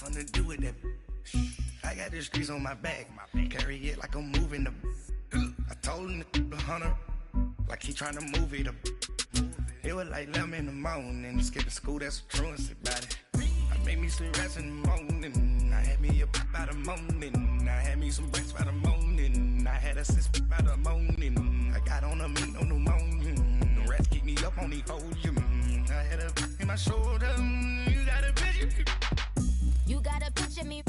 something to do with that. I got the streets on my back. Carry it like I'm moving the. I told him the hunter, like he trying to move it up. It was like 11 in the morning. Skipping school, that's a truancy about it. I made me some rest in the morning. I had me a pop by the morning. I had me some breaks by the morning. I had a sis by the morning. I got on a meat on the morning. The rats keep me up on the podium. I had a in my shoulder. You got a picture. You got a picture me.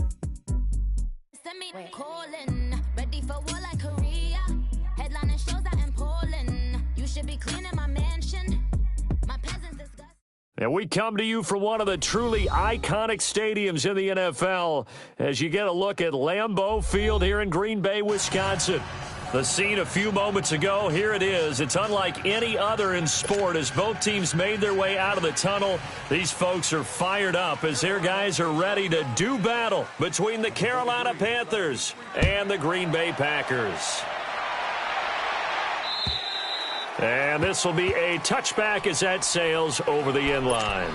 Send me calling. Ready for war like Korea. Headlining shows out in Poland. You should be cleaning my mansion. My peasants disgust. And we come to you from one of the truly iconic stadiums in the NFL as you get a look at Lambeau Field here in Green Bay, Wisconsin. The scene a few moments ago, here it is. It's unlike any other in sport as both teams made their way out of the tunnel. These folks are fired up as their guys are ready to do battle between the Carolina Panthers and the Green Bay Packers. And this will be a touchback as that sails over the end line.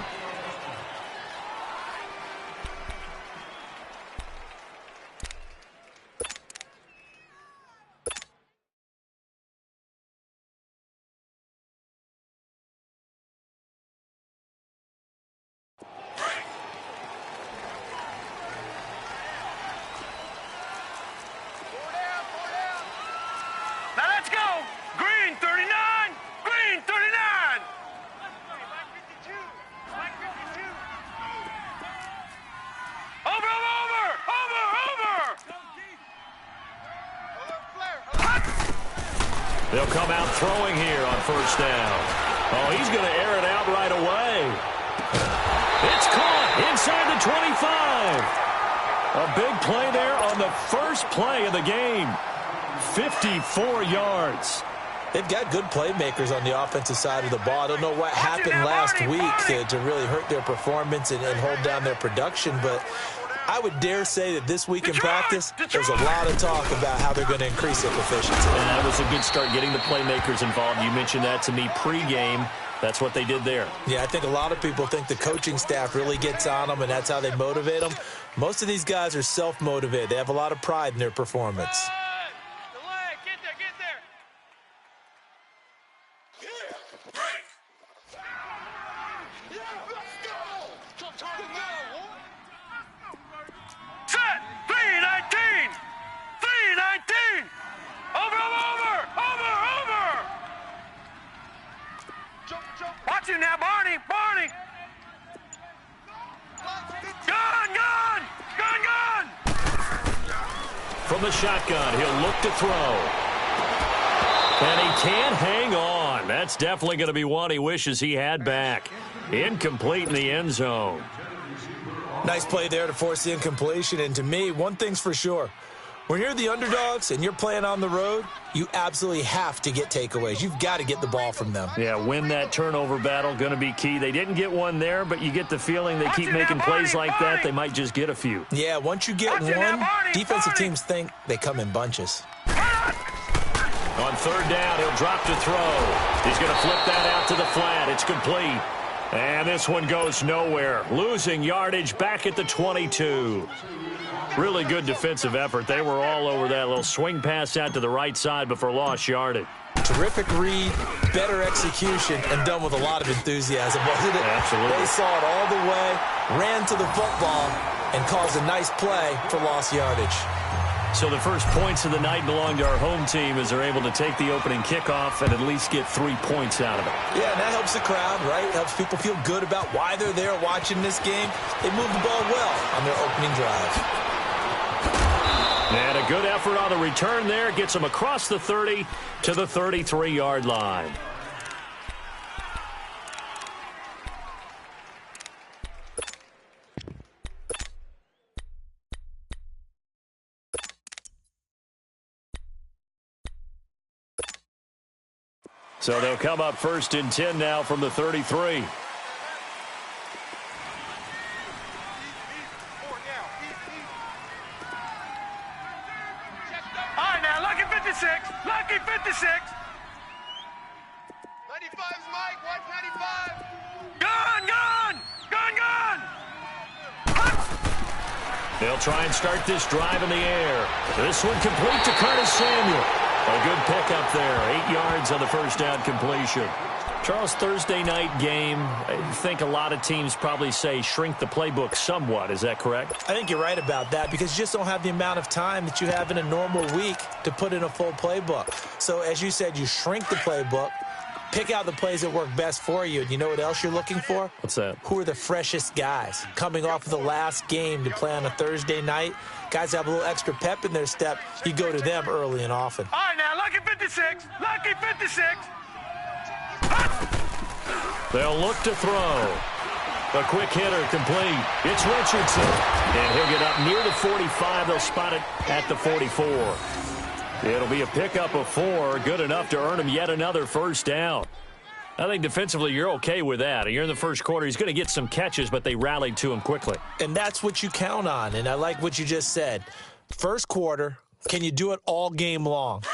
They'll come out throwing here on first down. Oh, he's going to air it out right away. It's caught inside the 25. A big play there on the first play of the game. 54 yards. They've got good playmakers on the offensive side of the ball. I don't know what happened last week to really hurt their performance and hold down their production, but I would dare say that this week in practice, there's a lot of talk about how they're going to increase their proficiency. And that was a good start, getting the playmakers involved. You mentioned that to me pregame. That's what they did there. Yeah, I think a lot of people think the coaching staff really gets on them, and that's how they motivate them. Most of these guys are self-motivated. They have a lot of pride in their performance. Watch him now, Barney! Gun! From the shotgun, he'll look to throw. And he can't hang on. That's definitely going to be one he wishes he had back. Incomplete in the end zone. Nice play there to force the incompletion. And to me, one thing's for sure. When you're the underdogs and you're playing on the road, you absolutely have to get takeaways. You've got to get the ball from them. Yeah, win that turnover battle, going to be key. They didn't get one there, but you get the feeling they keep making plays like that, they might just get a few. Yeah, once you get one, defensive teams think they come in bunches. On third down, he'll drop to throw. He's going to flip that out to the flat. It's complete. And this one goes nowhere. Losing yardage back at the 22. Really good defensive effort. They were all over that little swing pass out to the right side before lost yardage. Terrific read, better execution, and done with a lot of enthusiasm, wasn't it? Absolutely. They saw it all the way, ran to the football, and caused a nice play for lost yardage. So the first points of the night belong to our home team as they're able to take the opening kickoff and at least get 3 points out of it. Yeah, and that helps the crowd, right? Helps people feel good about why they're there watching this game. They moved the ball well on their opening drive. And a good effort on the return there. Gets them across the 30 to the 33-yard line. So they'll come up 1st and 10 now from the 33. Lucky 56. 95's Mike. Watch 95. Gun. They'll try and start this drive in the air. This one complete to Curtis Samuel. A good pickup there. 8 yards on the first down completion. Charles, Thursday night game, I think a lot of teams probably say shrink the playbook somewhat. Is that correct? I think you're right about that because you just don't have the amount of time that you have in a normal week to put in a full playbook. So as you said, you shrink the playbook, pick out the plays that work best for you. And you know what else you're looking for? What's that? Who are the freshest guys coming off of the last game to play on a Thursday night? Guys have a little extra pep in their step. You go to them early and often. All right, now, lucky 56. Lucky 56. They'll look to throw. A quick hitter complete. It's Richardson. And he'll get up near the 45. They'll spot it at the 44. It'll be a pickup of 4. Good enough to earn him yet another first down. I think defensively you're okay with that. You're in the first quarter. He's going to get some catches, but they rallied to him quickly. And that's what you count on. And I like what you just said. First quarter, can you do it all game long?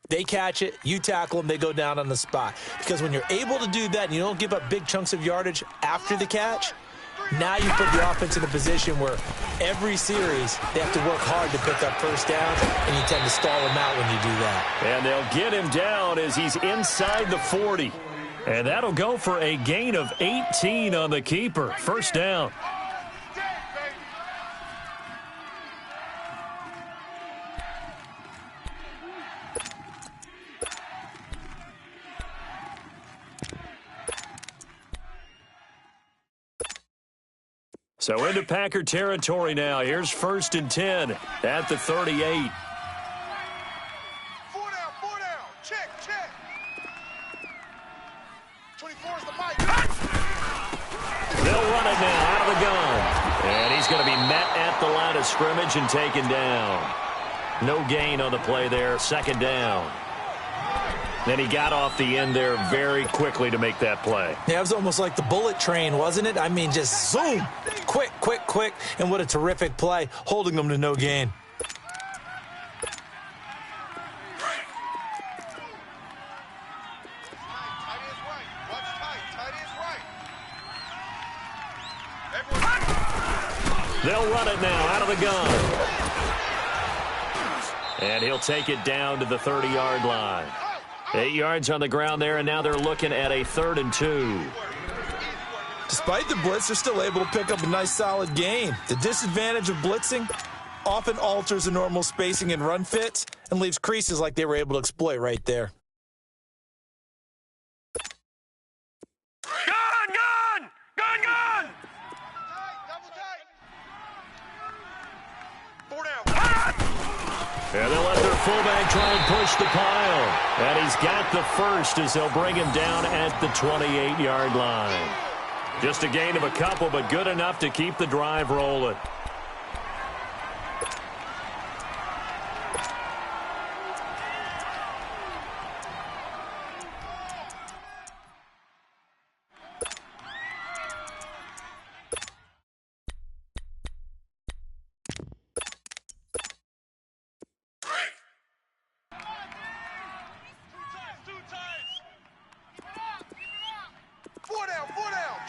They catch it, you tackle them, they go down on the spot. Because when you're able to do that and you don't give up big chunks of yardage after the catch, now you put the offense in a position where every series they have to work hard to pick up first downs, and you tend to stall them out when you do that. And they'll get him down as he's inside the 40. And that'll go for a gain of 18 on the keeper. First down. So into Packer territory now. Here's 1st and 10 at the 38. 4 down, 4 down. Check. 24 is the mic. They'll run it now out of the gun. And he's going to be met at the line of scrimmage and taken down. No gain on the play there. 2nd down. Then he got off the end there very quickly to make that play. Yeah, it was almost like the bullet train, wasn't it? I mean, just zoom. Quick. And what a terrific play, holding them to no gain. They'll run it now out of the gun. And he'll take it down to the 30-yard line. 8 yards on the ground there, and now they're looking at a 3rd and 2. Despite the blitz, they're still able to pick up a nice, solid gain. The disadvantage of blitzing often alters the normal spacing and run fits and leaves creases like they were able to exploit right there. Gun! Double tight. 4 down. And they'll let their fullback try and push the pile. And he's got the first as they'll bring him down at the 28-yard line. Just a gain of a couple, but good enough to keep the drive rolling.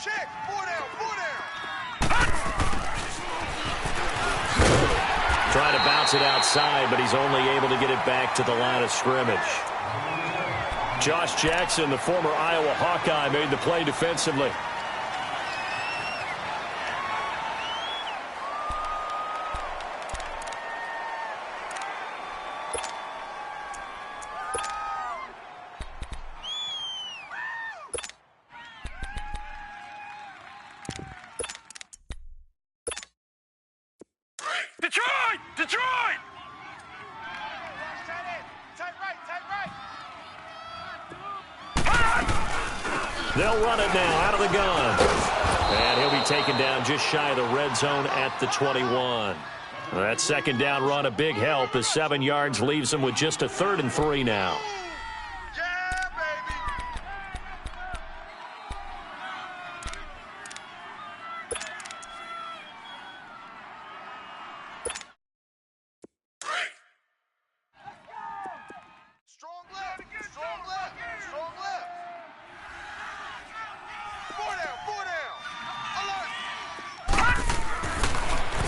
Check. 4 down. Trying to bounce it outside, but he's only able to get it back to the line of scrimmage. Josh Jackson, the former Iowa Hawkeye, made the play defensively. Detroit! They'll run it now out of the gun. And he'll be taken down just shy of the red zone at the 21. That 2nd down run, a big help as 7 yards leaves him with just a 3rd and 3 now.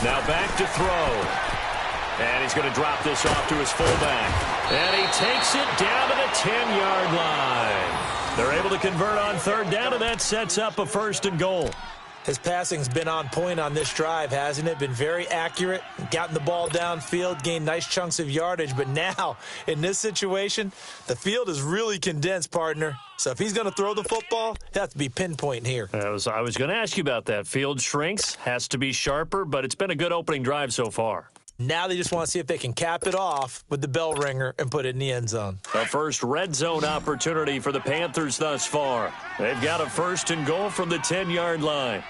Now back to throw. And he's going to drop this off to his fullback. And he takes it down to the 10-yard line. They're able to convert on third down, and that sets up a 1st and goal. His passing's been on point on this drive, hasn't it? Been very accurate, gotten the ball downfield, gained nice chunks of yardage. But now, in this situation, the field is really condensed, partner. So if he's going to throw the football, it has to be pinpoint here. I was going to ask you about that. Field shrinks, has to be sharper, but it's been a good opening drive so far. Now they just want to see if they can cap it off with the bell ringer and put it in the end zone. The first red zone opportunity for the Panthers thus far. They've got a 1st and goal from the 10-yard line.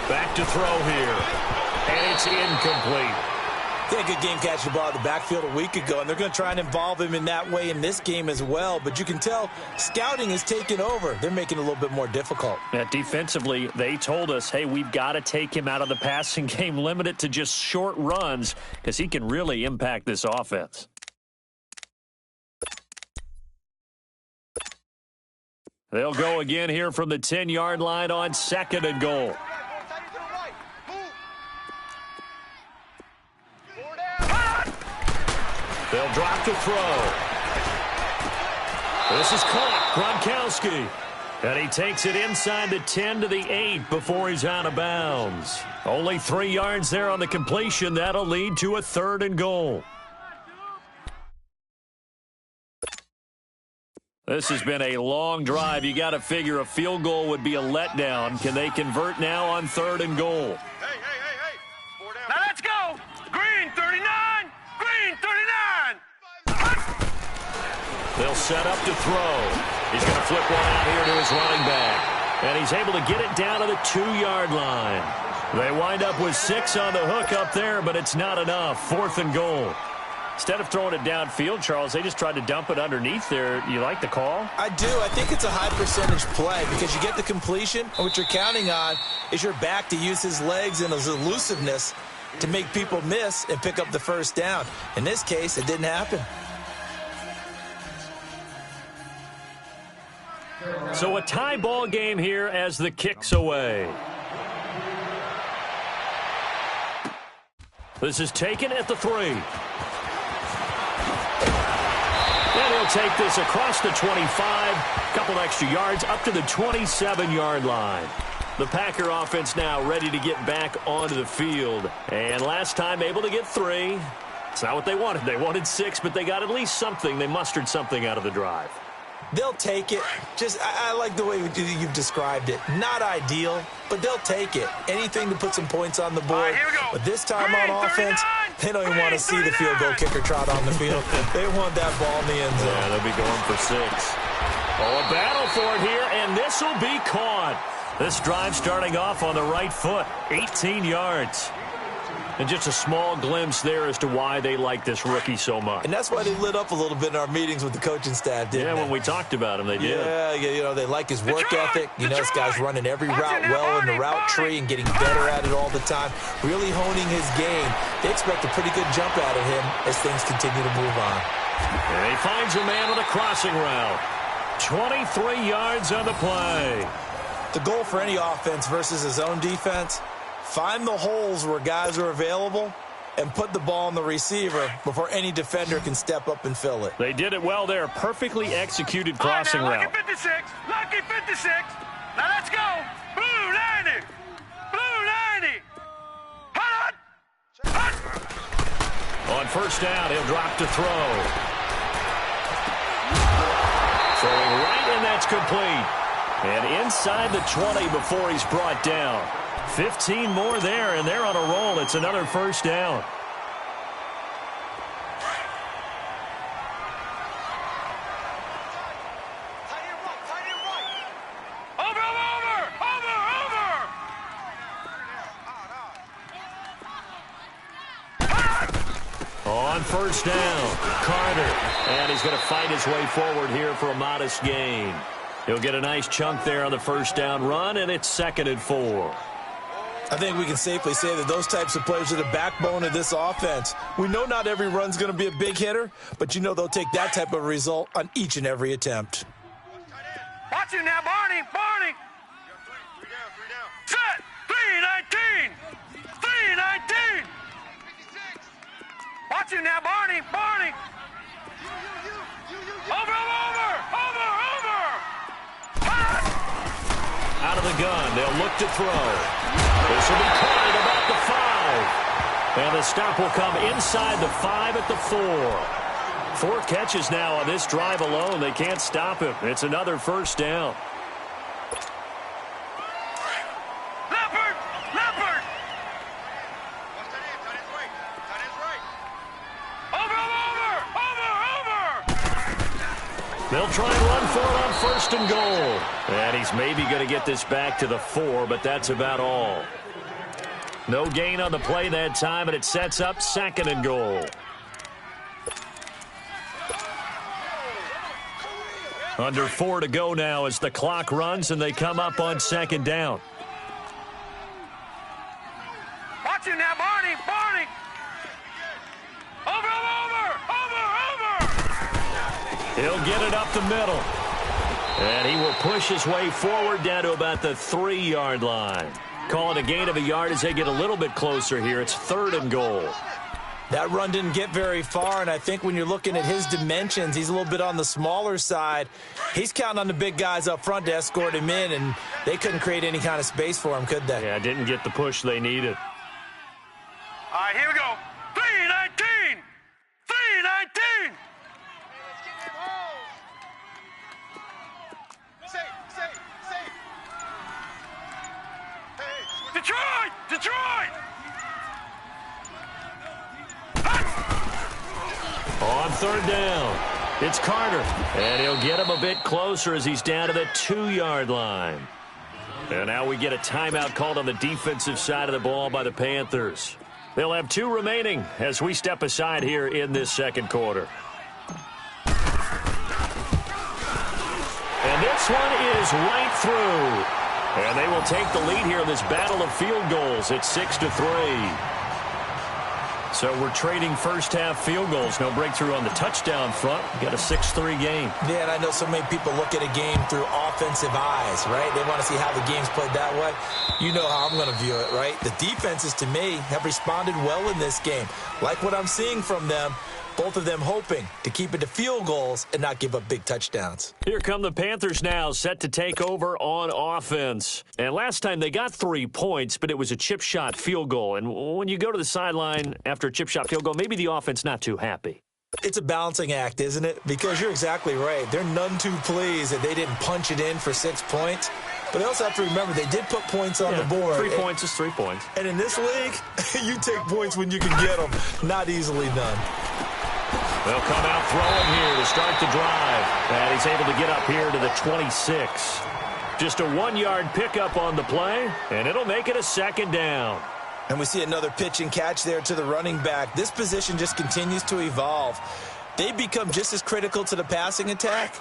Back to throw here. And it's incomplete. They had a good game catching the ball at the backfield a week ago, and they're going to try and involve him in that way in this game as well. But you can tell scouting is taking over. They're making it a little bit more difficult. Defensively, they told us, hey, we've got to take him out of the passing game, limit it to just short runs, because he can really impact this offense. They'll go again here from the 10-yard line on 2nd and goal. They'll drop to throw. This is caught. Gronkowski. And he takes it inside the 10 to the 8 before he's out of bounds. Only 3 yards there on the completion. That'll lead to a 3rd and goal. This has been a long drive. You got to figure a field goal would be a letdown. Can they convert now on 3rd and goal? Hey. Now let's go. Green 39. Green 39. They'll set up to throw. He's going to flip one out here to his running back. And he's able to get it down to the 2-yard line. They wind up with 6 on the hook up there, but it's not enough. 4th and goal. Instead of throwing it downfield, Charles, they just tried to dump it underneath there. You like the call? I do. I think it's a high percentage play because you get the completion, and what you're counting on is your back to use his legs and his elusiveness to make people miss and pick up the 1st down. In this case, it didn't happen. So a tie ball game here as the kick's away. This is taken at the 3. And he'll take this across the 25, a couple extra yards, up to the 27-yard line. The Packer offense now ready to get back onto the field. And last time able to get 3. It's not what they wanted. They wanted 6, but they got at least something. They mustered something out of the drive. They'll take it. I like the way you've described it. Not ideal, but they'll take it. Anything to put some points on the board. Here we go. But this time on offense, they don't even want to see the field goal kicker trot on the field. They want that ball in the end zone. Yeah, they'll be going for 6. Oh, a battle for it here, and this will be caught. This drive starting off on the right foot, 18 yards. And just a small glimpse there as to why they like this rookie so much. And that's why they lit up a little bit in our meetings with the coaching staff, didn't they? When we talked about him, they did. Yeah, you know, they like his work ethic. You know, this guy's running every route well in the route tree and getting better at it all the time, really honing his game. They expect a pretty good jump out of him as things continue to move on. And he finds a man on a crossing route. 23 yards on the play. The goal for any offense versus his own defense, find the holes where guys are available and put the ball on the receiver before any defender can step up and fill it. They did it well there. Perfectly executed crossing route. Lucky 56. Lucky 56. Now let's go. Blue 90. Blue 90. Hot. On 1st down, he'll drop to throw. Throwing right, and that's complete. And inside the 20 before he's brought down. 15 more there, and they're on a roll. It's another 1st down. On 1st down, Carter. And he's going to fight his way forward here for a modest gain. He'll get a nice chunk there on the 1st down run, and it's 2nd and 4. I think we can safely say that those types of players are the backbone of this offense. We know not every run's going to be a big hitter, but you know they'll take that type of result on each and every attempt. Watch you now, Barney. Barney. Three down. Set. 319. 319. Watch you now, Barney. Barney. Over. Out of the gun, they'll look to throw. This will be caught at about the 5. And the stop will come inside the 5 at the 4. 4 catches now on this drive alone. They can't stop him. It's another first down. Leopard. Tight end's right. Over. They'll try and run for it on first and goal. And he's maybe going to get this back to the 4, but that's about all. No gain on the play that time, and it sets up second and goal. Under 4 to go now as the clock runs and they come up on second down. Watch you now, Barney. Over. He'll get it up the middle. And he will push his way forward down to about the 3-yard line. Call it a gain of a yard as they get a little bit closer here. It's third and goal. That run didn't get very far, and I think when you're looking at his dimensions, he's a little bit on the smaller side. He's counting on the big guys up front to escort him in, and they couldn't create any kind of space for him, could they? Yeah, didn't get the push they needed. All right, here we go. 319. 319. Detroit! On third down, it's Carter. And he'll get him a bit closer as he's down to the 2-yard line. And now we get a timeout called on the defensive side of the ball by the Panthers. They'll have 2 remaining as we step aside here in this second quarter. And this one is right through. And they will take the lead here in this battle of field goals. It's 6-3. So we're trading first-half field goals. No breakthrough on the touchdown front. We got a 6-3 game. Yeah, and I know so many people look at a game through offensive eyes, right? They want to see how the game's played that way. You know how I'm going to view it, right? The defenses, to me, have responded well in this game. Like what I'm seeing from them. Both of them hoping to keep it to field goals and not give up big touchdowns. Here come the Panthers now, set to take over on offense. And last time they got 3 points, but it was a chip shot field goal. And when you go to the sideline after a chip shot field goal, maybe the offense not too happy. It's a balancing act, isn't it? Because you're exactly right. They're none too pleased that they didn't punch it in for 6 points. But they also have to remember they did put points on the board. 3 points is 3 points. And in this league, you take points when you can get them. Not easily done. They'll come out throwing here to start the drive. And he's able to get up here to the 26. Just a 1-yard pickup on the play, and it'll make it a second down. And we see another pitch and catch there to the running back. This position just continues to evolve. They become just as critical to the passing attack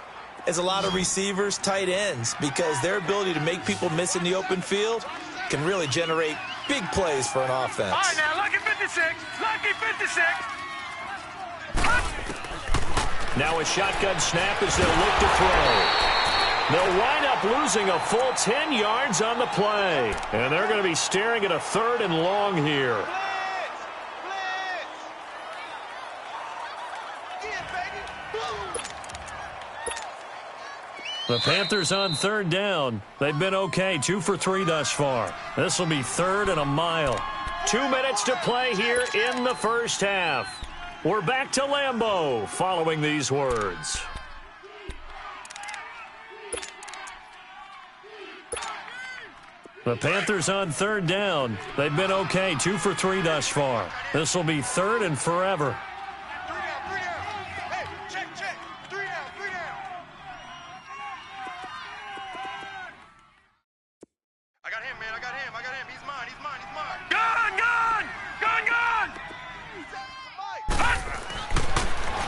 as a lot of receivers, tight ends, because their ability to make people miss in the open field can really generate big plays for an offense. All right, now, lucky 56. Lucky 56. Now a shotgun snap as they'll look to throw. They'll wind up losing a full 10 yards on the play. And they're going to be staring at a 3rd and long here. The Panthers on 3rd down. They've been okay, 2 for 3 thus far. This will be 3rd and a mile. 2 minutes to play here in the first half. We're back to Lambeau following these words. The Panthers on 3rd down. They've been okay, 2 for 3 thus far. This will be 3rd and forever. Hey, check. 3 down. I got him, man. I got him. He's mine. Gone.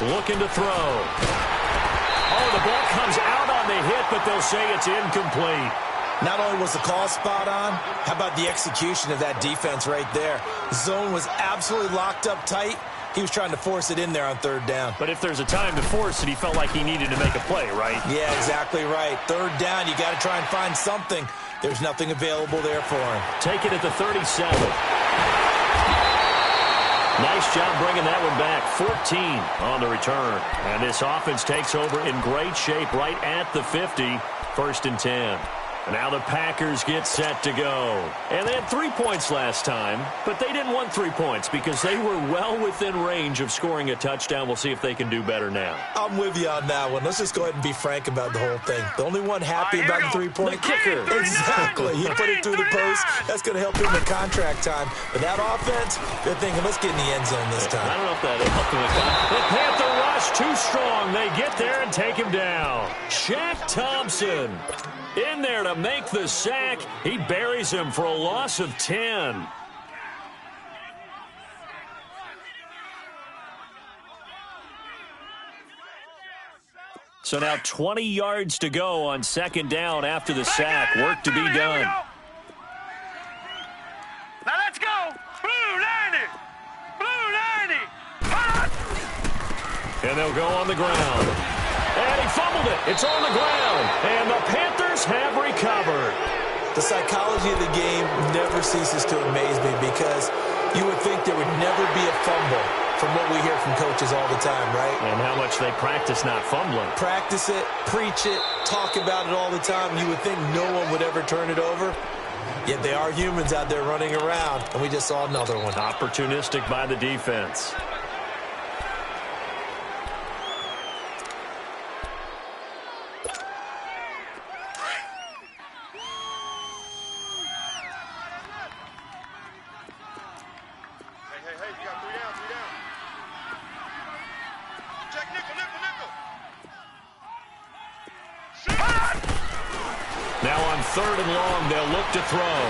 Looking to throw. Oh, the ball comes out on the hit, but they'll say it's incomplete. Not only was the call spot on, how about the execution of that defense right there? Zone was absolutely locked up tight. He was trying to force it in there on third down. But if there's a time to force it, he felt like he needed to make a play, right? Yeah, exactly right. Third down, you got to try and find something. There's nothing available there for him. Take it at the 37. Nice job bringing that one back. 14 on the return. And this offense takes over in great shape right at the 50. First and 10. And now the Packers get set to go. And they had 3 points last time, but they didn't want 3 points because they were well within range of scoring a touchdown. We'll see if they can do better now. I'm with you on that one. Let's just go ahead and be frank about the whole thing. The only one happy about the 3-point kicker. Exactly. He put it through the post. That's going to help him in contract time. But that offense, they're thinking, let's get in the end zone this time. I don't know if that helped him. The Panther rush too strong. They get there and take him down. Shaq Thompson in there to make the sack. He buries him for a loss of 10. So now 20 yards to go on second down after the sack. Work to be done. Now let's go. Blue 90. Blue 90. And they'll go on the ground. And he fumbled it. It's on the ground. And the Panthers have recovered. The psychology of the game never ceases to amaze me because you would think there would never be a fumble from what we hear from coaches all the time, right? And how much they practice not fumbling. Practice it, preach it, talk about it all the time. You would think no one would ever turn it over. Yet they are humans out there running around, and we just saw another one. Opportunistic by the defense. Hey, you got 3 down, 3 down. Check nickel. Now on third and long, they'll look to throw.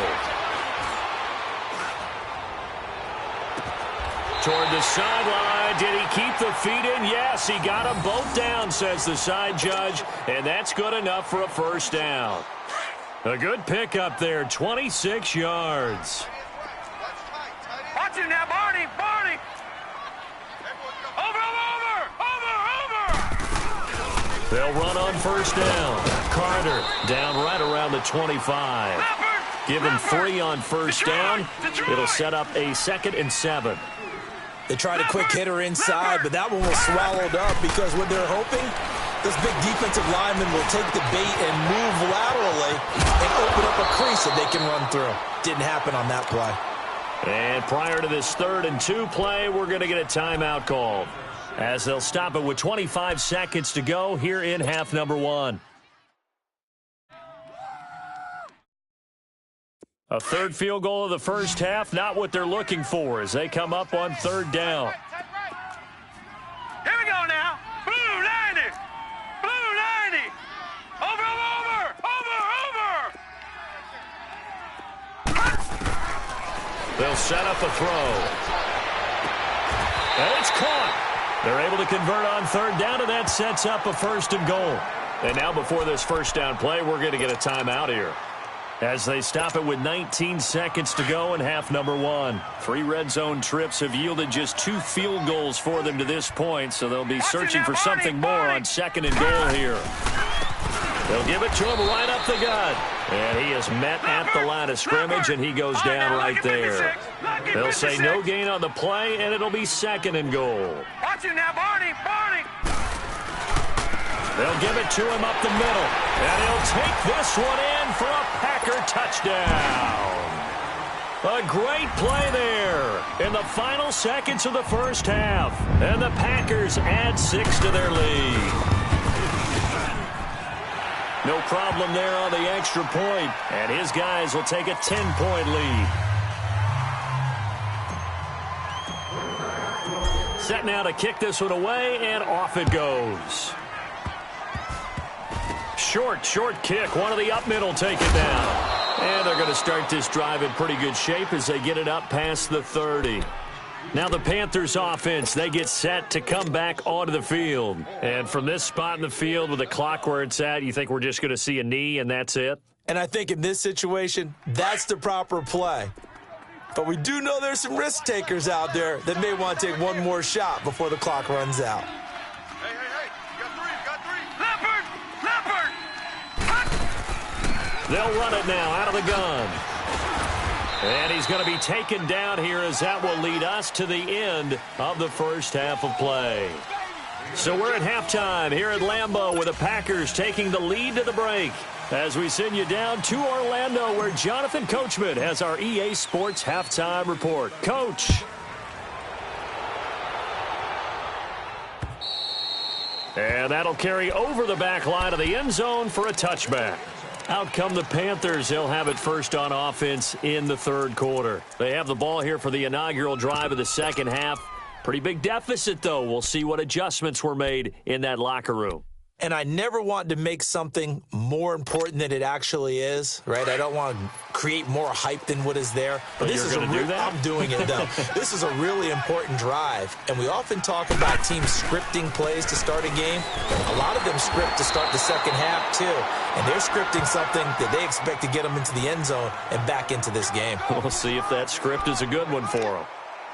Toward the sideline. Did he keep the feet in? Yes, he got them both down, says the side judge. And that's good enough for a first down. A good pickup there, 26 yards. Watch him now, Barney. Over. They'll run on first down. Carter down right around the 25. Give him 3 on first down. It'll set up a 2nd and 7. They tried a quick hitter inside, but that one was swallowed up because what they're hoping, this big defensive lineman will take the bait and move laterally and open up a crease that they can run through. Didn't happen on that play. And prior to this 3rd and 2 play, we're going to get a timeout called, as they'll stop it with 25 seconds to go here in half number 1. A third field goal of the first half, not what they're looking for as they come up on 3rd down. Here we go now. Blue 90. Blue 90. Over. They'll set up a throw. And it's caught. They're able to convert on 3rd down, and that sets up a 1st and goal. And now before this first down play, we're going to get a timeout here, as they stop it with 19 seconds to go in half number 1. 3 red zone trips have yielded just 2 field goals for them to this point, so they'll be searching for something more on 2nd and goal here. They'll give it to him right up the gut. And he is met at the line of scrimmage, and he goes down right there. They'll say no gain on the play, and it'll be 2nd and goal. Watch him now, Barney. They'll give it to him up the middle, and he'll take this one in for a Packer touchdown. A great play there in the final seconds of the first half, and the Packers add 6 to their lead. No problem there on the extra point, and his guys will take a 10-point lead. Set now to kick this one away, and off it goes. Short kick. One of the up middle take it down. And they're going to start this drive in pretty good shape as they get it up past the 30. Now the Panthers offense, they get set to come back onto the field. And from this spot in the field with the clock where it's at, you think we're just going to see a knee and that's it? And I think in this situation, that's the proper play. But we do know there's some risk takers out there that may want to take one more shot before the clock runs out. Hey, you got three. Leopard! They'll run it now out of the gun. And he's going to be taken down here as that will lead us to the end of the first half of play. So we're at halftime here at Lambeau with the Packers taking the lead to the break. As we send you down to Orlando where Jonathan Coachman has our EA Sports halftime report. Coach. And that'll carry over the back line of the end zone for a touchback. Out come the Panthers. They'll have it first on offense in the third quarter. They have the ball here for the inaugural drive of the second half. Pretty big deficit, though. We'll see what adjustments were made in that locker room. And I never want to make something more important than it actually is, right? I don't want to create more hype than what is there. But this is do that? I'm doing it, though. This is a really important drive. And we often talk about teams scripting plays to start a game. A lot of them script to start the second half, too. And they're scripting something that they expect to get them into the end zone and back into this game. We'll see if that script is a good one for them.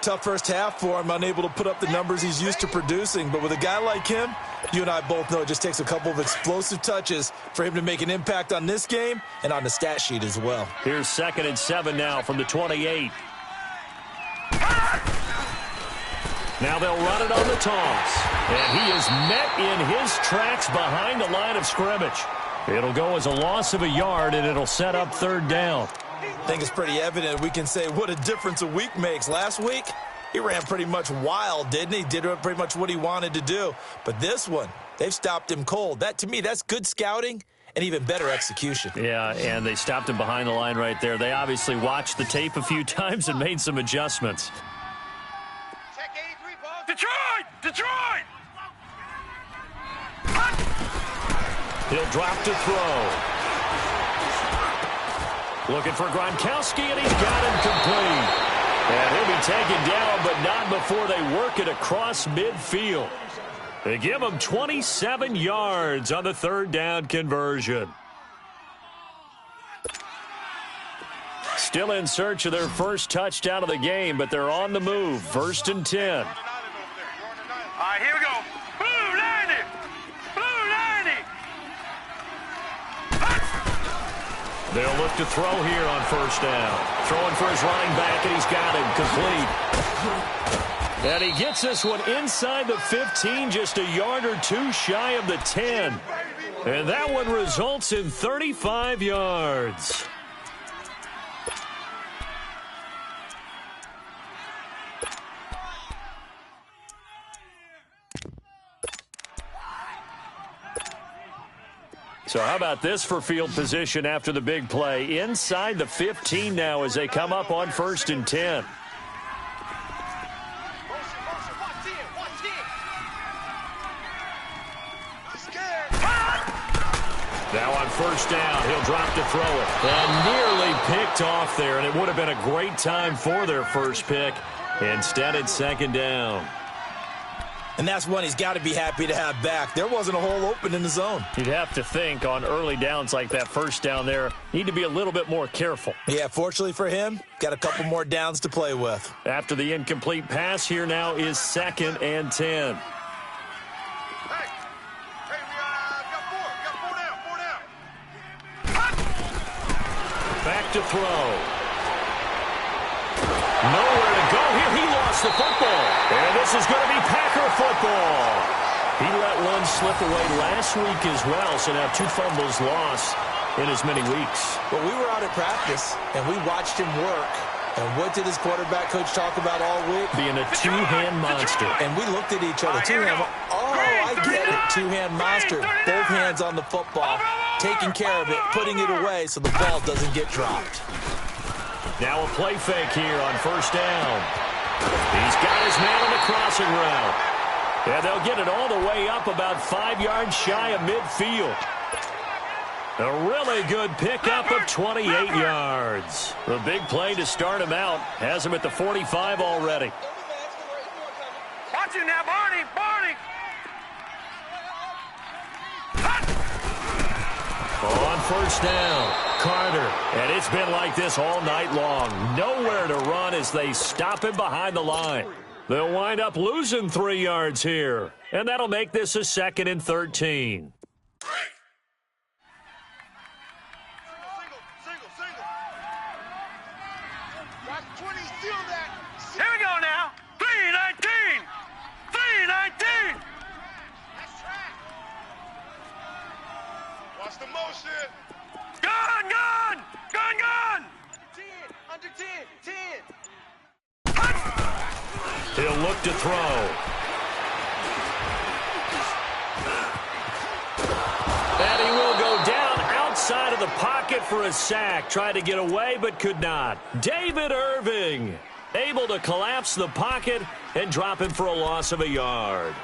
Tough first half for him, unable to put up the numbers he's used to producing. But with a guy like him, you and I both know it just takes a couple of explosive touches for him to make an impact on this game and on the stat sheet as well. Here's 2nd and 7 now from the 28. Now they'll run it on the toss. And he is met in his tracks behind the line of scrimmage. It'll go as a loss of a yard, and it'll set up 3rd down. I think it's pretty evident. We can say what a difference a week makes. Last week, he ran pretty much wild, didn't he? Did pretty much what he wanted to do. But this one, they've stopped him cold. That, to me, that's good scouting and even better execution. Yeah, and they stopped him behind the line right there. They obviously watched the tape a few times and made some adjustments. Check 83, boss. Detroit! He'll drop to throw. Looking for Gronkowski, and he's got him complete. And he'll be taken down, but not before they work it across midfield. They give him 27 yards on the 3rd down conversion. Still in search of their first touchdown of the game, but they're on the move. 1st and 10. All right, here we go. Blue 90! They'll look to throw here on 1st down. Throwing for his running back, and he's got him complete. And he gets this one inside the 15, just a yard or two shy of the 10. And that one results in 35 yards. So how about this for field position after the big play? Inside the 15 now as they come up on 1st and 10. Now on 1st down, he'll drop to throw it. And nearly picked off there, and it would have been a great time for their first pick. Instead, it's 2nd down. And that's one he's got to be happy to have back. There wasn't a hole open in the zone. You'd have to think on early downs like that 1st down there, need to be a little bit more careful. Yeah, fortunately for him, got a couple more downs to play with. After the incomplete pass, here now is 2nd and 10. We got four down. Back to throw. Nowhere to go here. He lost the football. And this is going to be Packer football. He let one slip away last week as well, so now 2 fumbles lost in as many weeks. But we were out at practice, and we watched him work. And what did his quarterback coach talk about all week? Being a two-hand monster. And we looked at each other. Two-hand. Oh, I get it. Two-hand monster. Both hands on the football. Taking care of it, putting it away so the ball doesn't get dropped. Now a play fake here on 1st down. He's got his man on the crossing route. And they'll get it all the way up about 5 yards shy of midfield. A really good pickup of 28 yards. The big play to start him out has him at the 45 already. Watch it now, Barney! On first down, Carter. And it's been like this all night long. Nowhere to run as they stop him behind the line. They'll wind up losing 3 yards here. And that'll make this a 2nd and 13. Here we go now. 3-19. 3-19. Watch the motion. Gone, gone. Gone, gone. 10, under 10, 10. He'll look to throw. And he will go down outside of the pocket for a sack. Tried to get away, but could not. David Irving able to collapse the pocket and drop him for a loss of a yard.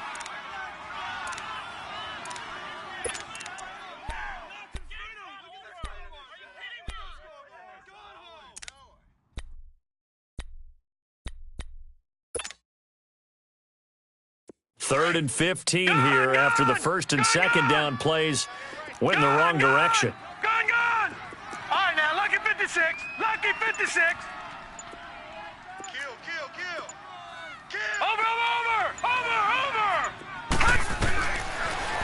Third and 15 here after the first and second down plays went in the wrong direction. Gone, gone. All right, now, lucky 56. Lucky 56. Kill. Over.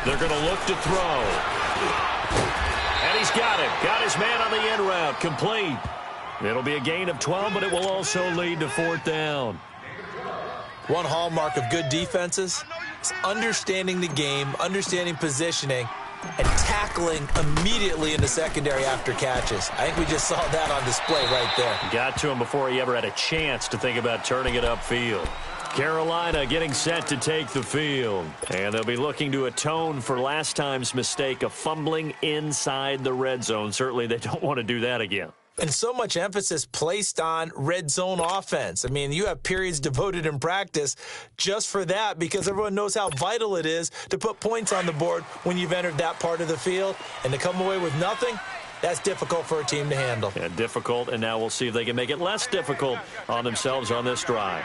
They're going to look to throw. And he's got it. Got his man on the end route. Complete. It'll be a gain of 12, but it will also lead to 4th down. One hallmark of good defenses is understanding the game, understanding positioning, and tackling immediately in the secondary after catches. I think we just saw that on display right there. Got to him before he ever had a chance to think about turning it upfield. Carolina getting set to take the field. And they'll be looking to atone for last time's mistake of fumbling inside the red zone. Certainly they don't want to do that again. And so much emphasis placed on red zone offense. I mean, you have periods devoted in practice just for that because everyone knows how vital it is to put points on the board when you've entered that part of the field. And to come away with nothing, that's difficult for a team to handle. Yeah, difficult, and now we'll see if they can make it less difficult on themselves on this drive.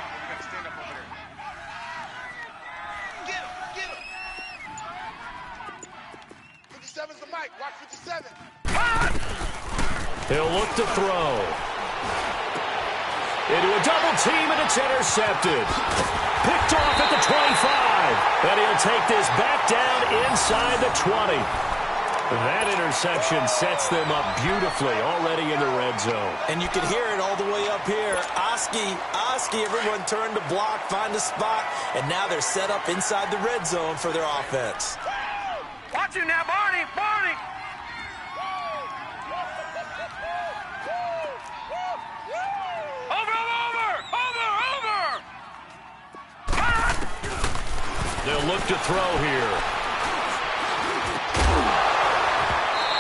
Get him. 57's the mic. Watch 57. He'll look to throw. Into a double team, and it's intercepted. Picked off at the 25. And he'll take this back down inside the 20. That interception sets them up beautifully already in the red zone. And you can hear it all the way up here. Oski, everyone turned to block, find a spot, and now they're set up inside the red zone for their offense. Watch him now, Barney. They'll look to throw here.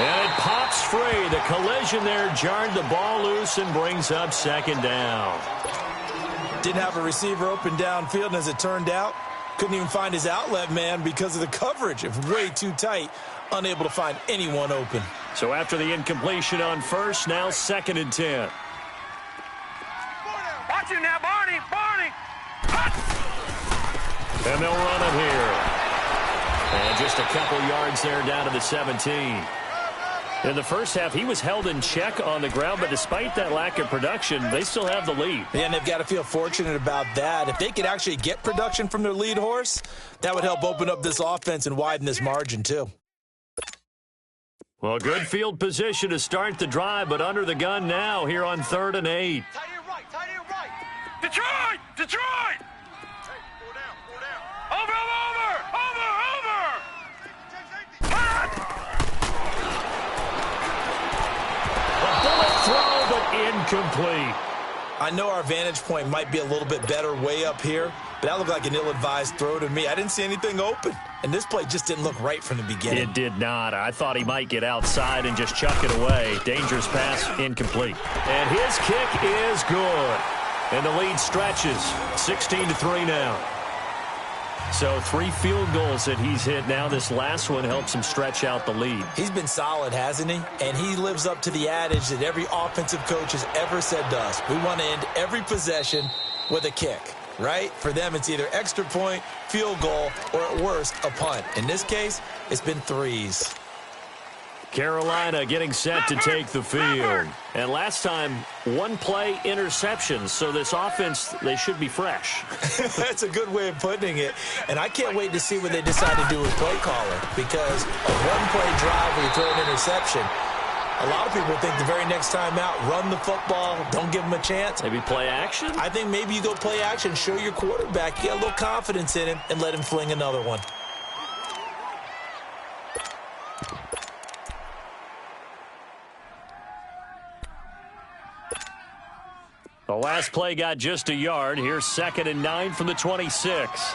And it pops free. The collision there jarred the ball loose and brings up 2nd down. Didn't have a receiver open downfield, and as it turned out, couldn't even find his outlet man because of the coverage. It was way too tight, unable to find anyone open. So after the incompletion on first, now 2nd and 10. Watch him now, Barney. And they'll run it here. And just a couple yards there down to the 17. In the first half, he was held in check on the ground, but despite that lack of production, they still have the lead. Yeah, and they've got to feel fortunate about that. If they could actually get production from their lead horse, that would help open up this offense and widen this margin, too. Well, good field position to start the drive, but under the gun now here on 3rd and 8. Tight end right. Detroit. Over. A bullet throw, but incomplete. I know our vantage point might be a little bit better way up here, but that looked like an ill-advised throw to me. I didn't see anything open, and this play just didn't look right from the beginning. It did not. I thought he might get outside and just chuck it away. Dangerous pass, incomplete. And his kick is good. And the lead stretches, 16-3 now. So 3 field goals that he's hit now. This last one helps him stretch out the lead. He's been solid, hasn't he? And he lives up to the adage that every offensive coach has ever said to us. We want to end every possession with a kick, right? For them, it's either extra point, field goal, or at worst, a punt. In this case, it's been 3s. Carolina getting set to take the field. And last time, one play interceptions, so this offense, they should be fresh. That's a good way of putting it. And I can't wait to see what they decide to do with play calling, because a one-play drive where you throw an interception, a lot of people think the very next time out, run the football, don't give them a chance. Maybe play action? I think maybe you go play action, show your quarterback, get a little confidence in him, and let him fling another one. The last play got just a yard. Here's 2nd and 9 from the 26.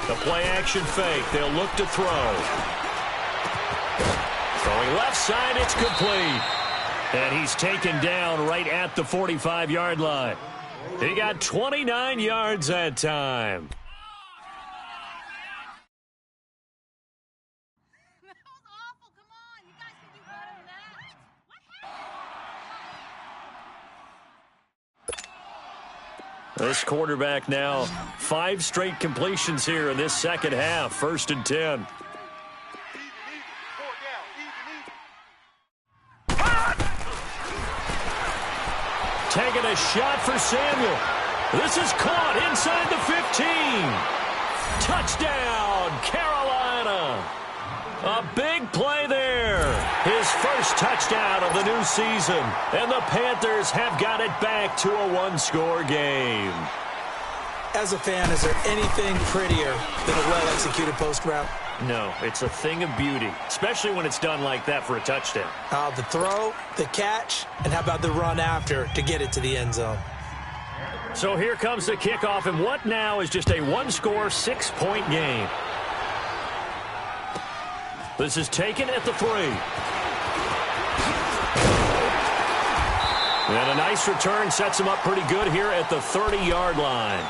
The play-action fake. They'll look to throw. Throwing left side, it's complete. And he's taken down right at the 45-yard line. He got 29 yards that time. This quarterback now 5 straight completions here in this second half. 1st and 10. Taking a shot for Samuel. This is caught inside the 15. Touchdown, Carolina. A big play there. His first touchdown of the new season. And the Panthers have got it back to a one-score game. As a fan, is there anything prettier than a well-executed post route? No, it's a thing of beauty, especially when it's done like that for a touchdown. The throw, the catch, and how about the run after to get it to the end zone? So here comes the kickoff, and what now is just a one-score, 6-point game. This is taken at the 3. And a nice return sets him up pretty good here at the 30-yard line.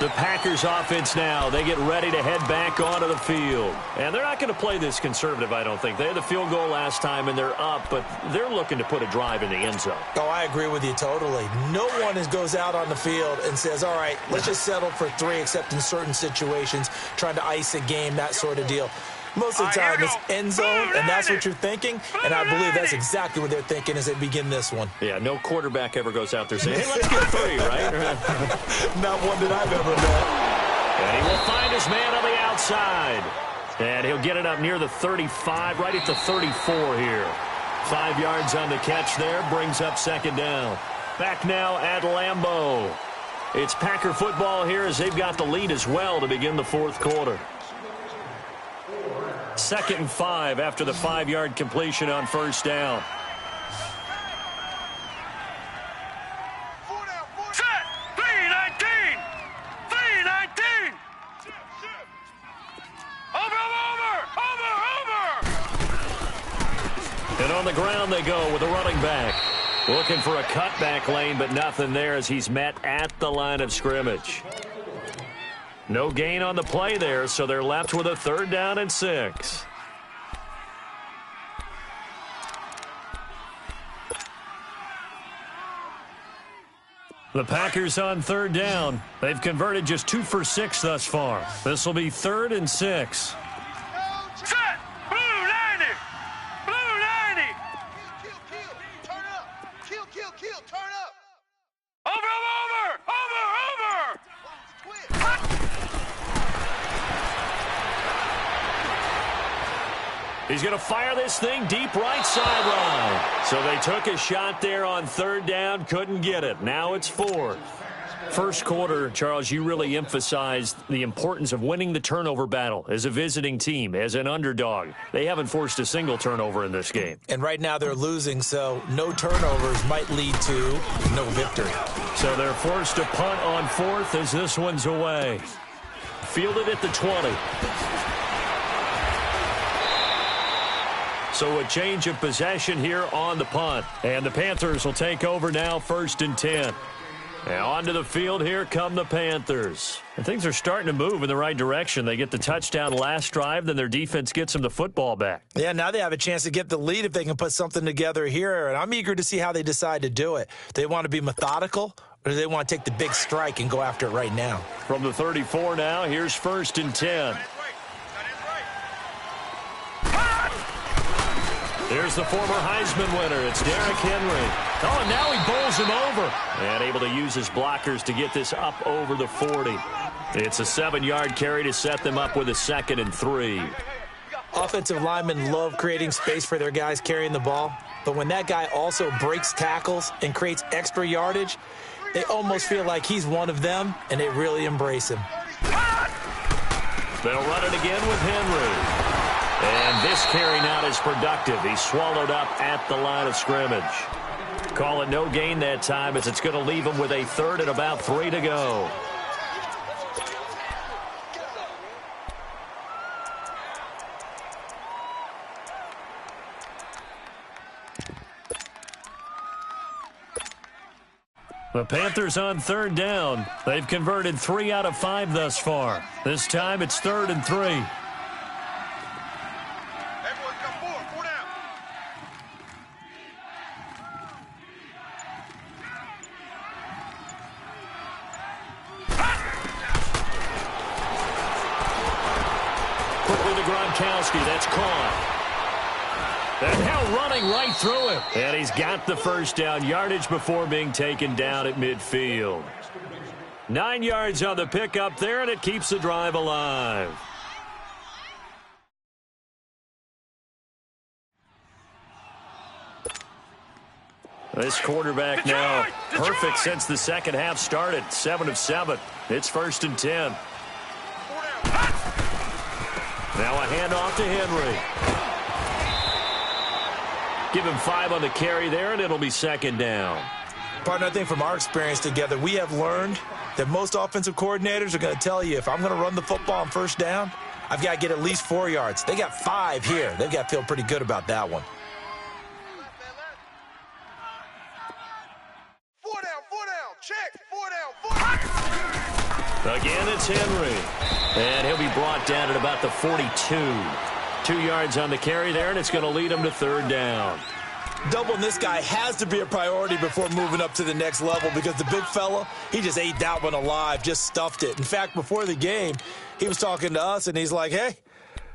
The Packers offense now, they get ready to head back onto the field. And they're not going to play this conservative, I don't think. They had the field goal last time, and they're up, but they're looking to put a drive in the end zone. Oh, I agree with you totally. No one goes out on the field and says, all right, let's just settle for 3, except in certain situations, trying to ice a game, that sort of deal. Most of the time, it's end zone, and that's what you're thinking. And I believe that's exactly what they're thinking as they begin this one. Yeah, no quarterback ever goes out there saying, hey, let's get 3, right? Not one that I've ever met. And he will find his man on the outside. And he'll get it up near the 35, right at the 34 here. 5 yards on the catch there, brings up 2nd down. Back now at Lambeau. It's Packer football here as they've got the lead as well to begin the 4th quarter. 2nd and 5 after the 5-yard completion on 1st down. Set! 3-19! 3-19! Over! And on the ground they go with a running back. Looking for a cutback lane, but nothing there as he's met at the line of scrimmage. No gain on the play there, so they're left with a 3rd down and 6. The Packers on 3rd down. They've converted just 2 for 6 thus far. This will be 3rd and 6. Set! Blue 90! Blue 90! Kill. Turn up. Kill. Turn up. Over! He's going to fire this thing deep right sideline. So they took a shot there on 3rd down, couldn't get it. Now it's 4th. First quarter, Charles, you really emphasized the importance of winning the turnover battle as a visiting team, as an underdog. They haven't forced a single turnover in this game. And right now they're losing, so no turnovers might lead to no victory. So they're forced to punt on 4th as this one's away. Fielded at the 20. So a change of possession here on the punt. And the Panthers will take over now, 1st and 10. Now onto the field, here come the Panthers. And things are starting to move in the right direction. They get the touchdown last drive, then their defense gets them the football back. Yeah, now they have a chance to get the lead if they can put something together here, and I'm eager to see how they decide to do it. They want to be methodical, or do they want to take the big strike and go after it right now? From the 34 now, here's 1st and 10. There's the former Heisman winner. It's Derrick Henry. Oh, and now he bowls him over. And able to use his blockers to get this up over the 40. It's a 7-yard carry to set them up with a 2nd and 3. Offensive linemen love creating space for their guys carrying the ball. But when that guy also breaks tackles and creates extra yardage, they almost feel like he's one of them, and they really embrace him. They'll run it again with Henry. And this carry not as productive. He's swallowed up at the line of scrimmage. Call it no gain that time, as it's going to leave him with a 3rd and about 3 to go. The Panthers on 3rd down. They've converted 3 out of 5 thus far. This time it's 3rd and 3. That's caught. And now running right through him. And he's got the 1st down, yardage before being taken down at midfield. 9 yards on the pickup there, and it keeps the drive alive. This quarterback now perfect since the second half started. 7 of 7. It's 1st and 10. Now a handoff to Henry. Give him 5 on the carry there, and it'll be 2nd down. Partner, I think from our experience together, we have learned that most offensive coordinators are going to tell you, if I'm going to run the football on 1st down, I've got to get at least 4 yards. They got 5 here. They've got to feel pretty good about that one. 4 down, check, 4 down. Again, it's Henry. And he'll be brought down at about the 42. 2 yards on the carry there, and it's going to lead him to 3rd down. Doubling this guy has to be a priority before moving up to the next level, because the big fella, he just ate that one alive, just stuffed it. In fact, before the game, he was talking to us, and he's like, hey,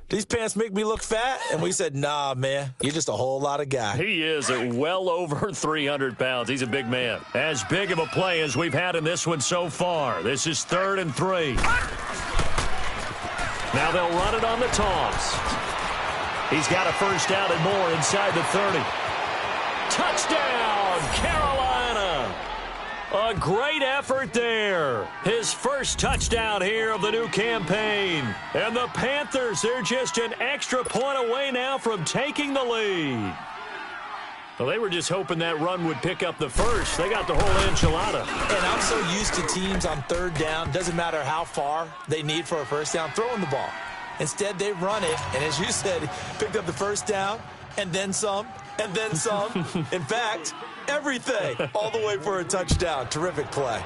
these pants make me look fat? And we said, nah, man, you're just a whole lot of guy. He is at well over 300 pounds. He's a big man. As big of a play as we've had in this one so far. This is 3rd and 3. Now they'll run it on the toss. He's got a 1st down and more inside the 30. Touchdown, Carolina! A great effort there. His 1st touchdown here of the new campaign. And the Panthers, they're just an extra point away now from taking the lead. Well, they were just hoping that run would pick up the 1st. They got the whole enchilada. And I'm so used to teams on 3rd down, doesn't matter how far they need for a 1st down, throwing the ball. Instead, they run it, and as you said, picked up the 1st down, and then some, and then some. In fact, everything, all the way for a touchdown. Terrific play.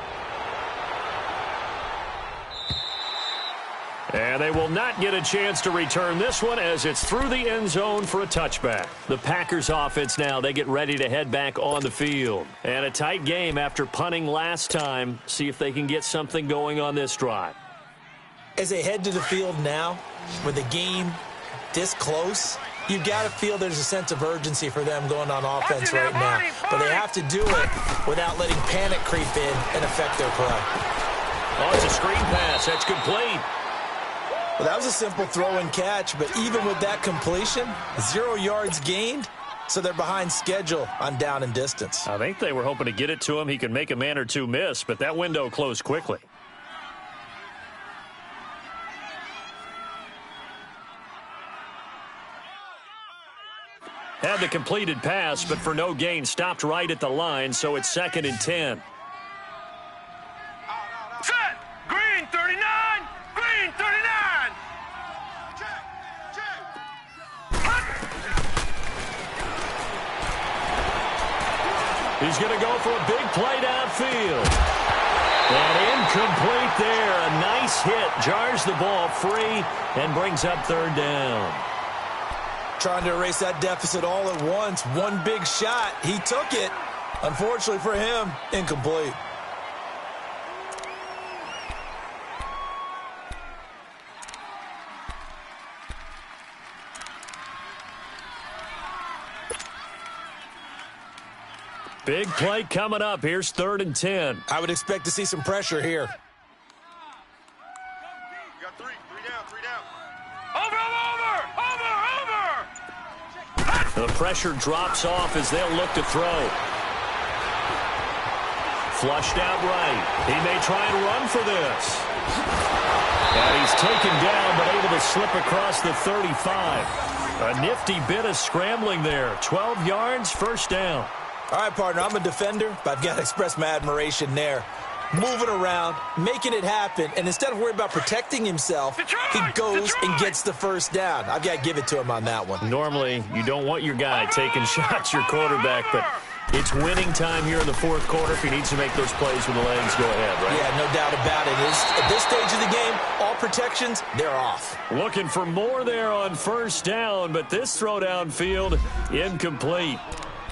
And they will not get a chance to return this one, as it's through the end zone for a touchback. The Packers offense now, they get ready to head back on the field. And a tight game after punting last time. See if they can get something going on this drive. As they head to the field now, with the game this close, you've got to feel there's a sense of urgency for them going on offense right now. But they have to do it without letting panic creep in and affect their play. Oh, it's a screen pass. That's complete. Well, that was a simple throw and catch, but even with that completion, 0 yards gained, so they're behind schedule on down and distance. I think they were hoping to get it to him. He could make a man or two miss, but that window closed quickly. Had the completed pass, but for no gain, stopped right at the line, so it's 2nd and 10. Set! Green 39! Green 39! He's going to go for a big play downfield. And incomplete there. A nice hit. Jars the ball free and brings up third down. Trying to erase that deficit all at once. One big shot. He took it. Unfortunately for him, incomplete. Big play coming up. Here's 3rd and 10. I would expect to see some pressure here. You got three down, three down. The pressure drops off as they'll look to throw. Flushed out right. He may try and run for this. And he's taken down, but able to slip across the 35. A nifty bit of scrambling there. 12 yards, first down. All right, partner, I'm a defender, but I've got to express my admiration there. Moving around, making it happen, and instead of worrying about protecting himself, he goes and gets the first down. I've got to give it to him on that one. Normally, you don't want your guy taking shots, your quarterback, but it's winning time here in the 4th quarter. If he needs to make those plays with the legs, go ahead, right? Yeah, no doubt about it. At this stage of the game, all protections, they're off. Looking for more there on first down, but this throw downfield, incomplete.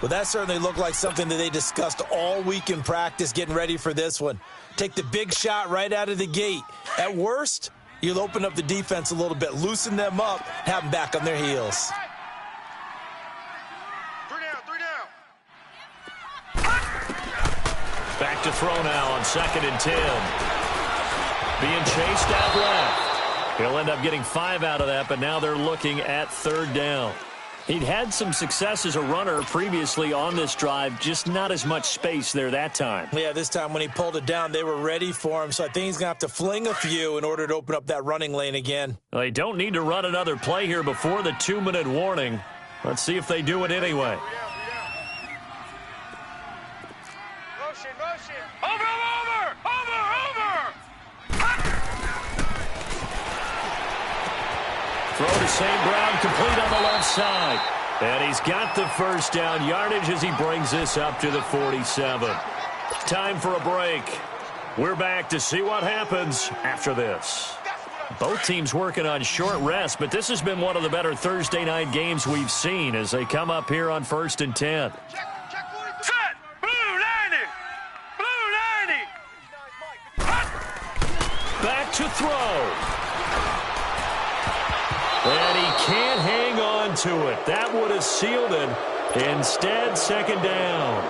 Well, that certainly looked like something that they discussed all week in practice getting ready for this one. Take the big shot right out of the gate. At worst, you'll open up the defense a little bit, loosen them up, have them back on their heels. Three down. Back to throw now on 2nd and 10. Being chased out left. He'll end up getting 5 out of that, but now they're looking at 3rd down. He'd had some success as a runner previously on this drive, just not as much space there that time. Yeah, this time when he pulled it down, they were ready for him, so I think he's going to have to fling a few in order to open up that running lane again. Well, they don't need to run another play here before the 2-minute warning. Let's see if they do it anyway. Motion. Over! Throw to St. Brown, complete on the left side. And he's got the first down yardage as he brings this up to the 47. Time for a break. We're back to see what happens after this. Both teams working on short rest, but this has been one of the better Thursday night games we've seen as they come up here on 1st and 10. Set! Blue 90! Back to throw. And he can't hang on to it. That would have sealed it. Instead, 2nd down.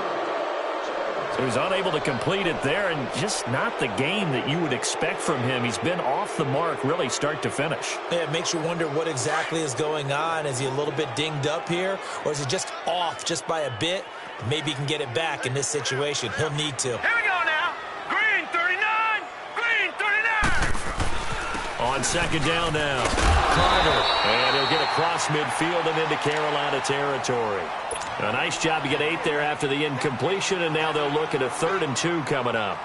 So he's unable to complete it there, and just not the game that you would expect from him. He's been off the mark, really, start to finish. Yeah, it makes you wonder what exactly is going on. Is he a little bit dinged up here, or is he just off just by a bit? Maybe he can get it back in this situation. He'll need to. Here we go now. Green 39! Green 39! On 2nd down now. Carter. And he'll get across midfield and into Carolina territory. A nice job to get 8 there after the incompletion, and now they'll look at a 3rd and 2 coming up.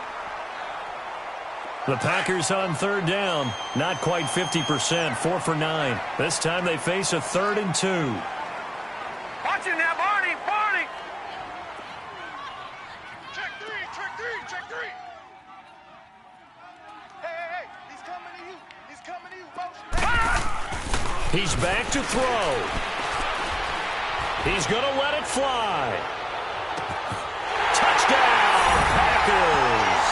The Packers on 3rd down. Not quite 50%, 4 for 9. This time they face a 3rd and 2. Watch it now, Barney! Check three. Hey, he's coming to you. Motion. He's back to throw. He's going to let it fly. Touchdown, Packers.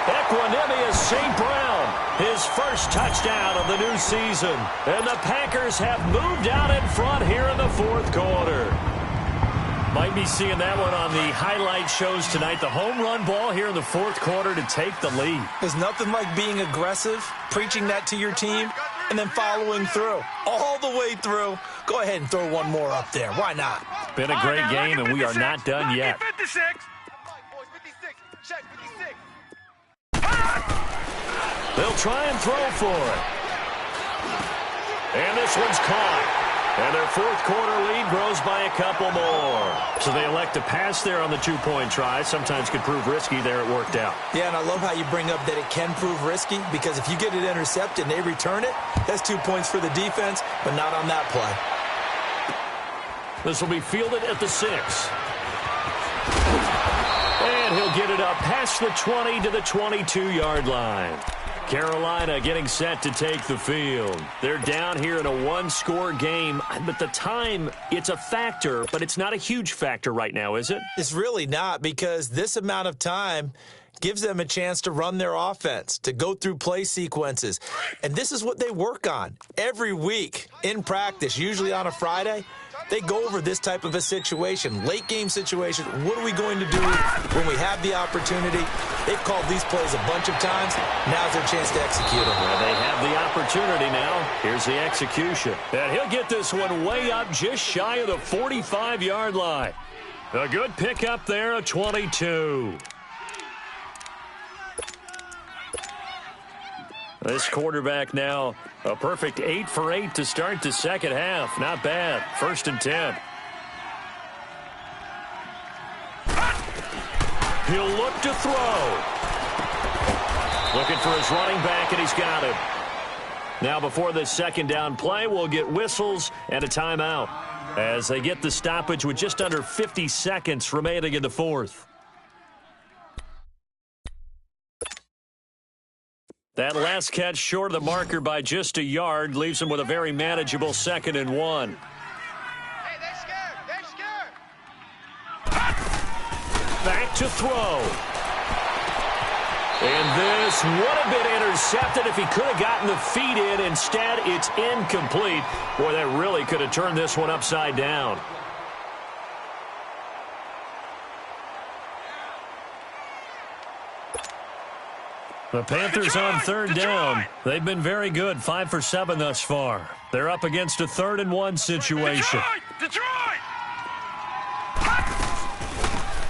Equanimous St. Brown, his first touchdown of the new season. And the Packers have moved out in front here in the 4th quarter. Might be seeing that one on the highlight shows tonight. The home run ball here in the 4th quarter to take the lead. There's nothing like being aggressive, preaching that to your team, and then following through. All the way through. Go ahead and throw one more up there. Why not? Been a great game, and we are not done yet. 56! Boys, 56. Check 56. They'll try and throw for it. And this one's caught. And their 4th quarter lead grows by a couple more. So they elect to pass there on the 2-point try. Sometimes could prove risky. There it worked out. Yeah, and I love how you bring up that it can prove risky, because if you get it intercepted and they return it, that's 2 points for the defense, but not on that play. This will be fielded at the 6. And And he'll get it up past the 20 to the 22-yard line. Carolina getting set to take the field. They're down here in a one-score game, but the time, it's a factor, but it's not a huge factor right now, is it? It's really not, because this amount of time gives them a chance to run their offense, to go through play sequences. And this is what they work on every week in practice, usually on a Friday. They go over this type of a situation, late-game situation. What are we going to do when we have the opportunity? They've called these plays a bunch of times. Now's their chance to execute them. Well, they have the opportunity now. Here's the execution. And he'll get this one way up just shy of the 45-yard line. A good pickup there, a 22. This quarterback now, a perfect 8 for 8 to start the second half. Not bad. 1st and 10. He'll look to throw. Looking for his running back, and he's got him. Now before this second down play, we'll get whistles and a timeout as they get the stoppage with just under 50 seconds remaining in the fourth. That last catch short of the marker by just a yard leaves him with a very manageable 2nd and 1. Hey, they're scared. They're scared. Back to throw. And this would have been intercepted if he could have gotten the feet in. Instead, it's incomplete. Boy, that really could have turned this one upside down. The Panthers on 3rd down. They've been very good, 5 for 7 thus far. They're up against a 3rd and 1 situation. Detroit!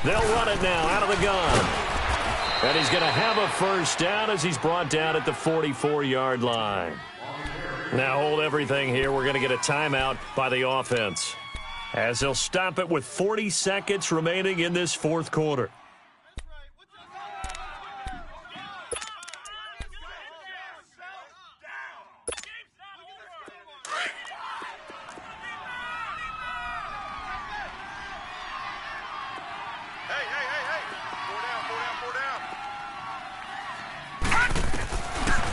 They'll run it now out of the gun. And he's going to have a first down as he's brought down at the 44-yard line. Now hold everything here. We're going to get a timeout by the offense, as they'll stop it with 40 seconds remaining in this fourth quarter.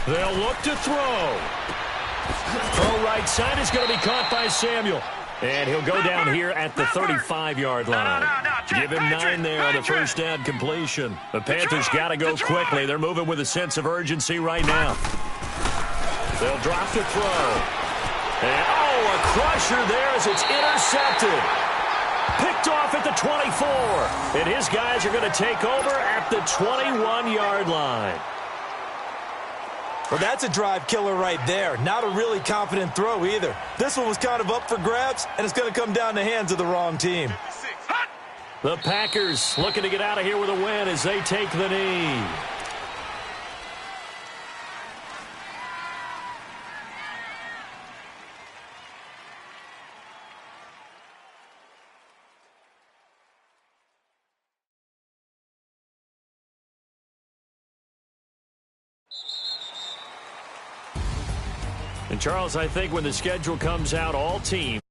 They'll look to throw. Throw right side is going to be caught by Samuel. And he'll go down here at the 35-yard line. Give him 9 there on the first down completion. The Panthers got to go quickly. They're moving with a sense of urgency right now. They'll drop to throw. And, a crusher there as it's intercepted. Picked off at the 24. And his guys are going to take over at the 21-yard line. Well, that's a drive killer right there. Not a really confident throw either. This one was kind of up for grabs, and it's going to come down the hands of the wrong team. The Packers looking to get out of here with a win as they take the knee. And, Charles, I think when the schedule comes out, all teams